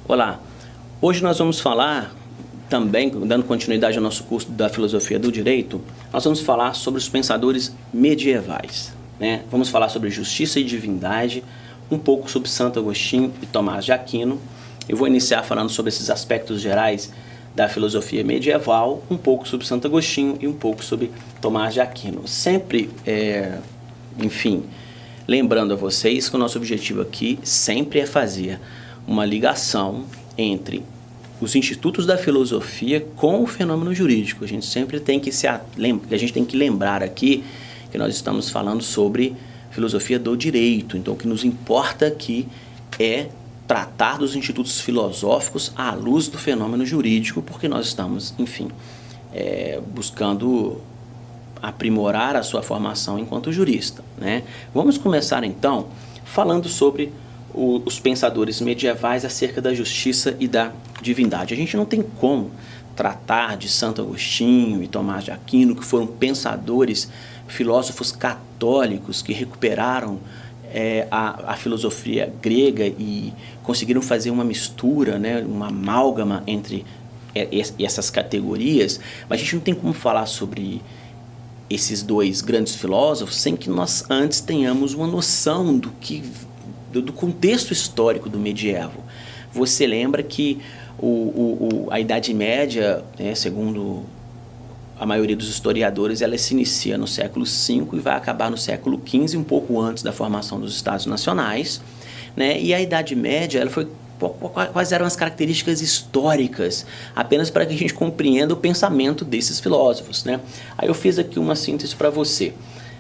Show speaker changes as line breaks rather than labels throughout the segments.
Olá, hoje nós vamos falar também, dando continuidade ao nosso curso da Filosofia do Direito, nós vamos falar sobre os pensadores medievais, né? Vamos falar sobre justiça e divindade, um pouco sobre Santo Agostinho e Tomás de Aquino. Eu vou iniciar falando sobre esses aspectos gerais da filosofia medieval, um pouco sobre Santo Agostinho e um pouco sobre Tomás de Aquino. Sempre, enfim, lembrando a vocês que o nosso objetivo aqui sempre é fazer uma ligação entre os institutos da filosofia com o fenômeno jurídico. A gente sempre tem que lembrar aqui que nós estamos falando sobre filosofia do direito. Então, o que nos importa aqui é tratar dos institutos filosóficos à luz do fenômeno jurídico, porque nós estamos, enfim, buscando aprimorar a sua formação enquanto jurista, né? Vamos começar, então, falando sobre os pensadores medievais acerca da justiça e da divindade. A gente não tem como tratar de Santo Agostinho e Tomás de Aquino, que foram pensadores, filósofos católicos que recuperaram a filosofia grega e conseguiram fazer uma mistura, né, uma amálgama entre essas categorias, mas a gente não tem como falar sobre esses dois grandes filósofos sem que nós antes tenhamos uma noção do contexto histórico do medievo. Você lembra que a Idade Média, né, segundo a maioria dos historiadores, ela se inicia no século V e vai acabar no século XV, um pouco antes da formação dos Estados Nacionais, né? E a Idade Média, ela foi quais eram as características históricas, apenas para que a gente compreenda o pensamento desses filósofos, né? Aí eu fiz aqui uma síntese para você.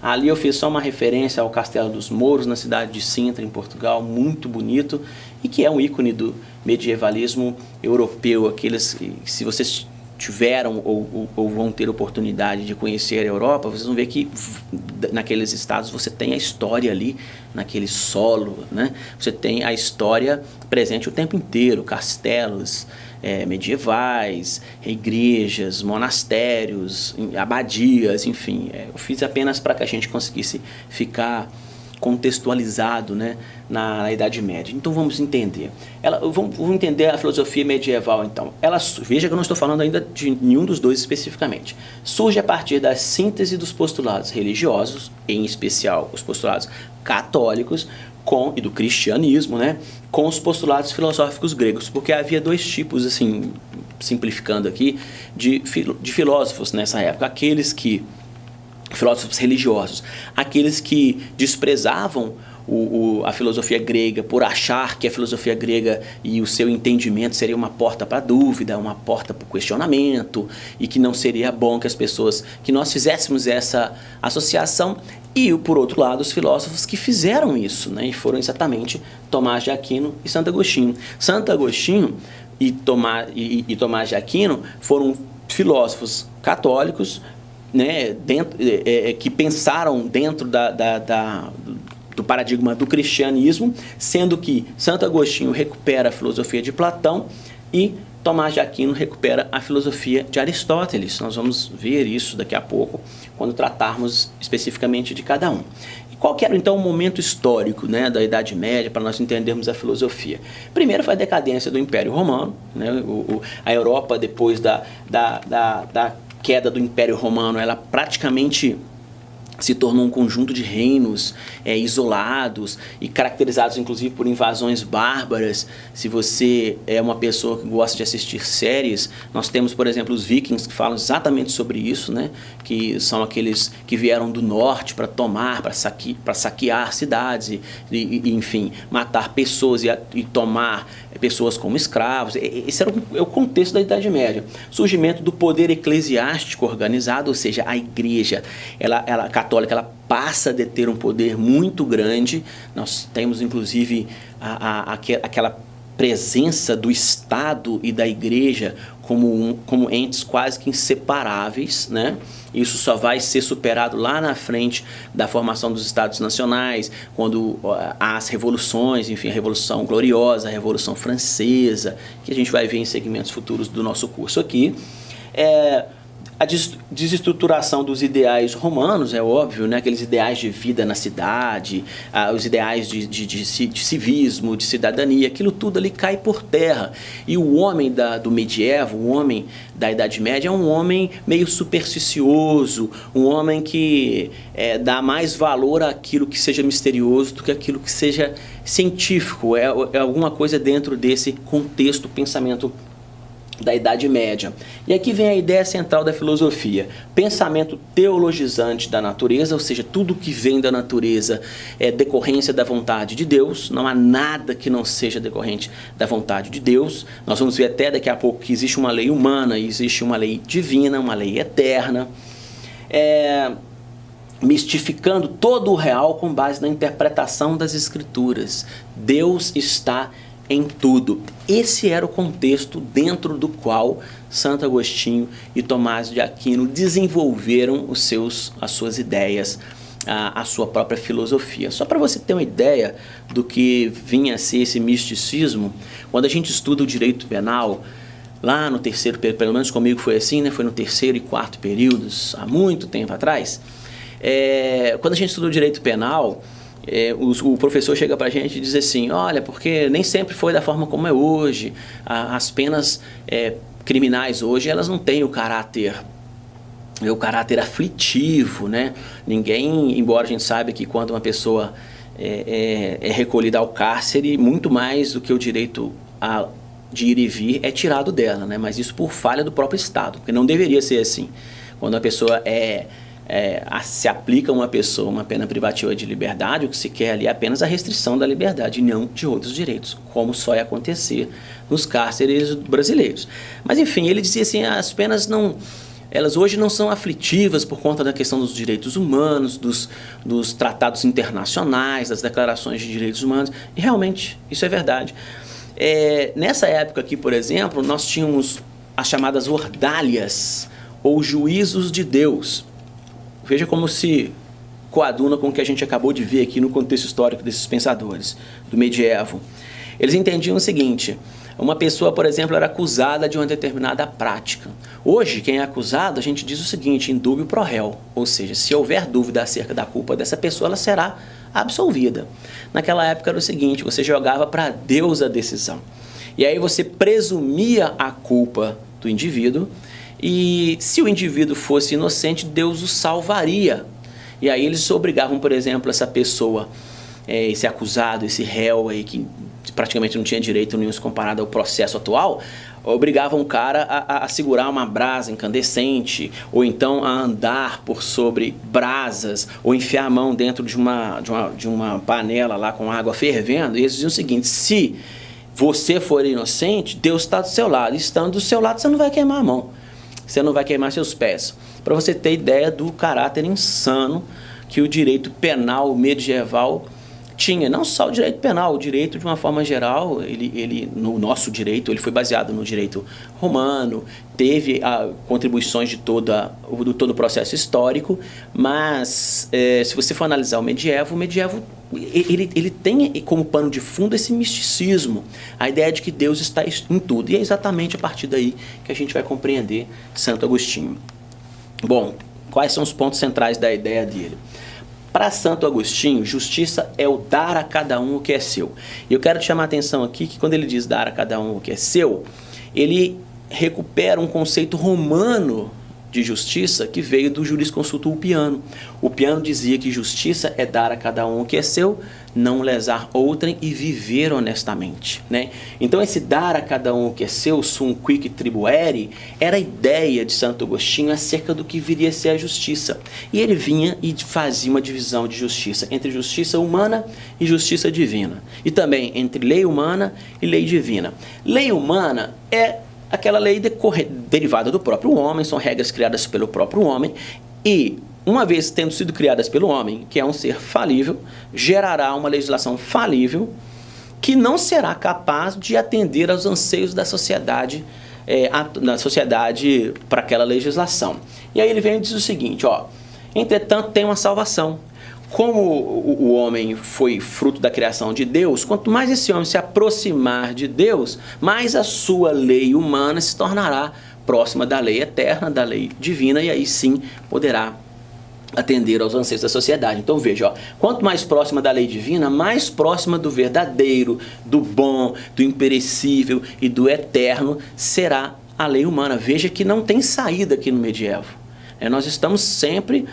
Ali eu fiz só uma referência ao Castelo dos Mouros, na cidade de Sintra, em Portugal, muito bonito, e que é um ícone do medievalismo europeu. Aqueles, se vocês tiveram ou vão ter oportunidade de conhecer a Europa, vocês vão ver que naqueles estados você tem a história ali, naquele solo, né? Você tem a história presente o tempo inteiro, castelos medievais, igrejas, monastérios, abadias, enfim. Eu fiz apenas para que a gente conseguisse ficar contextualizado, né, na Idade Média. Então vamos entender. Vamos entender a filosofia medieval, então. Veja que eu não estou falando ainda de nenhum dos dois especificamente. Surge a partir da síntese dos postulados religiosos, em especial os postulados católicos, e do cristianismo, né, com os postulados filosóficos gregos, porque havia dois tipos, assim, simplificando aqui, de filósofos nessa época. Filósofos religiosos, aqueles que desprezavam a filosofia grega por achar que a filosofia grega e o seu entendimento seria uma porta para a dúvida, uma porta para o questionamento, e que não seria bom que nós fizéssemos essa associação. E, por outro lado, os filósofos que fizeram isso, né, e foram exatamente Tomás de Aquino e Santo Agostinho. Santo Agostinho e Tomás de Aquino foram filósofos católicos, né, que pensaram dentro do paradigma do cristianismo, sendo que Santo Agostinho recupera a filosofia de Platão e Tomás de Aquino recupera a filosofia de Aristóteles. Nós vamos ver isso daqui a pouco, quando tratarmos especificamente de cada um. E qual que era, então, o momento histórico, né, da Idade Média, para nós entendermos a filosofia? Primeiro foi a decadência do Império Romano, né, a Europa, depois da queda do Império Romano, ela praticamente se tornou um conjunto de reinos isolados e caracterizados inclusive por invasões bárbaras. Se você é uma pessoa que gosta de assistir séries, nós temos, por exemplo, os Vikings, que falam exatamente sobre isso, né? Que são aqueles que vieram do norte para tomar, para saquear cidades e, enfim, matar pessoas e tomar pessoas como escravos. Esse era o contexto da Idade Média. Surgimento do poder eclesiástico organizado, ou seja, a igreja, católica, ela passa a deter um poder muito grande. Nós temos, inclusive, aquela presença do Estado e da igreja como entes quase que inseparáveis, né? Isso só vai ser superado lá na frente da formação dos Estados Nacionais, quando as revoluções, enfim, a Revolução Gloriosa, a Revolução Francesa, que a gente vai ver em segmentos futuros do nosso curso aqui. a desestruturação dos ideais romanos, é óbvio, né? Aqueles ideais de vida na cidade, os ideais de civismo, de cidadania, aquilo tudo ali cai por terra. E o homem do medievo, o homem da Idade Média é um homem meio supersticioso, um homem que dá mais valor àquilo que seja misterioso do que aquilo que seja científico. É alguma coisa dentro desse contexto, pensamento da Idade Média. E aqui vem a ideia central da filosofia, pensamento teologizante da natureza, ou seja, tudo que vem da natureza é decorrência da vontade de Deus, não há nada que não seja decorrente da vontade de Deus. Nós vamos ver até daqui a pouco que existe uma lei humana, existe uma lei divina, uma lei eterna, mistificando todo o real com base na interpretação das Escrituras. Deus está em tudo. Esse era o contexto dentro do qual Santo Agostinho e Tomás de Aquino desenvolveram as suas ideias, a sua própria filosofia. Só para você ter uma ideia do que vinha a ser esse misticismo, quando a gente estuda o direito penal, lá no terceiro, pelo menos comigo foi assim, né? Foi no terceiro e quarto períodos, há muito tempo atrás, quando a gente estuda o direito penal, o professor chega para a gente e diz assim, olha, porque nem sempre foi da forma como é hoje, as penas criminais hoje, elas não têm o caráter aflitivo, né? Ninguém, embora a gente saiba que quando uma pessoa é recolhida ao cárcere, muito mais do que o direito de ir e vir é tirado dela, né? Mas isso por falha do próprio Estado, porque não deveria ser assim. Quando a pessoa se aplica a uma pessoa uma pena privativa de liberdade, o que se quer ali é apenas a restrição da liberdade e não de outros direitos, como só ia acontecer nos cárceres brasileiros. Mas enfim, ele dizia assim, as penas elas hoje não são aflitivas por conta da questão dos direitos humanos, dos tratados internacionais, das declarações de direitos humanos, e realmente isso é verdade. Nessa época aqui, por exemplo, nós tínhamos as chamadas ordalhas, ou juízos de Deus. Veja como se coaduna com o que a gente acabou de ver aqui no contexto histórico desses pensadores do medievo. Eles entendiam o seguinte, uma pessoa, por exemplo, era acusada de uma determinada prática. Hoje, quem é acusado, a gente diz o seguinte, indúbio pro réu, ou seja, se houver dúvida acerca da culpa dessa pessoa, ela será absolvida. Naquela época era o seguinte, você jogava para Deus a decisão. E aí você presumia a culpa do indivíduo, e se o indivíduo fosse inocente, Deus o salvaria. E aí eles obrigavam, por exemplo, essa pessoa, esse acusado, esse réu aí que praticamente não tinha direito nenhum se comparado ao processo atual, obrigavam o cara a segurar uma brasa incandescente, ou então a andar por sobre brasas, ou enfiar a mão dentro de uma panela lá com água fervendo. E eles diziam o seguinte, se você for inocente, Deus está do seu lado. Estando do seu lado, você não vai queimar a mão. Você não vai queimar seus pés. Para você ter ideia do caráter insano que o direito penal medieval tinha. Não só o direito penal, o direito de uma forma geral, no nosso direito, ele foi baseado no direito romano, teve contribuições de todo o processo histórico, mas se você for analisar o medievo ele tem como pano de fundo esse misticismo, a ideia de que Deus está em tudo. E é exatamente a partir daí que a gente vai compreender Santo Agostinho. Bom, quais são os pontos centrais da ideia dele? Para Santo Agostinho, justiça é o dar a cada um o que é seu. E eu quero te chamar a atenção aqui que quando ele diz dar a cada um o que é seu, ele recupera um conceito romano de justiça que veio do jurisconsulto Ulpiano. Ulpiano dizia que justiça é dar a cada um o que é seu, não lesar outrem e viver honestamente, né? Então esse dar a cada um o que é seu, sum quic tribuere, era a ideia de Santo Agostinho acerca do que viria a ser a justiça. E ele vinha e fazia uma divisão de justiça entre justiça humana e justiça divina. E também entre lei humana e lei divina. Lei humana é aquela lei derivada do próprio homem, são regras criadas pelo próprio homem e, uma vez tendo sido criadas pelo homem, que é um ser falível, gerará uma legislação falível que não será capaz de atender aos anseios da sociedade, para aquela legislação. E aí ele vem e diz o seguinte, entretanto tem uma salvação. Como o homem foi fruto da criação de Deus, quanto mais esse homem se aproximar de Deus, mais a sua lei humana se tornará próxima da lei eterna, da lei divina, e aí sim poderá atender aos anseios da sociedade. Então veja, ó, quanto mais próxima da lei divina, mais próxima do verdadeiro, do bom, do imperecível e do eterno será a lei humana. Veja que não tem saída aqui no medievo. Nós estamos sempre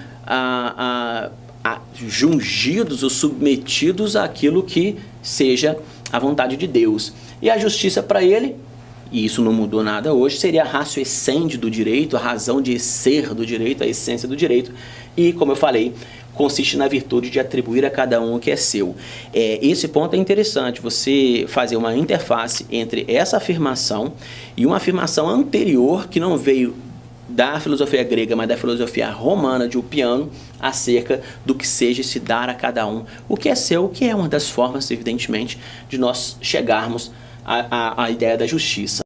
jungidos ou submetidos àquilo que seja a vontade de Deus. E a justiça para ele, e isso não mudou nada hoje, seria a ratio essendi do direito, a razão de ser do direito, a essência do direito. E, como eu falei, consiste na virtude de atribuir a cada um o que é seu. Esse ponto é interessante, você fazer uma interface entre essa afirmação e uma afirmação anterior que não veio da filosofia grega, mas da filosofia romana de Ulpiano, acerca do que seja se dar a cada um o que é seu, que é uma das formas, evidentemente, de nós chegarmos à ideia da justiça.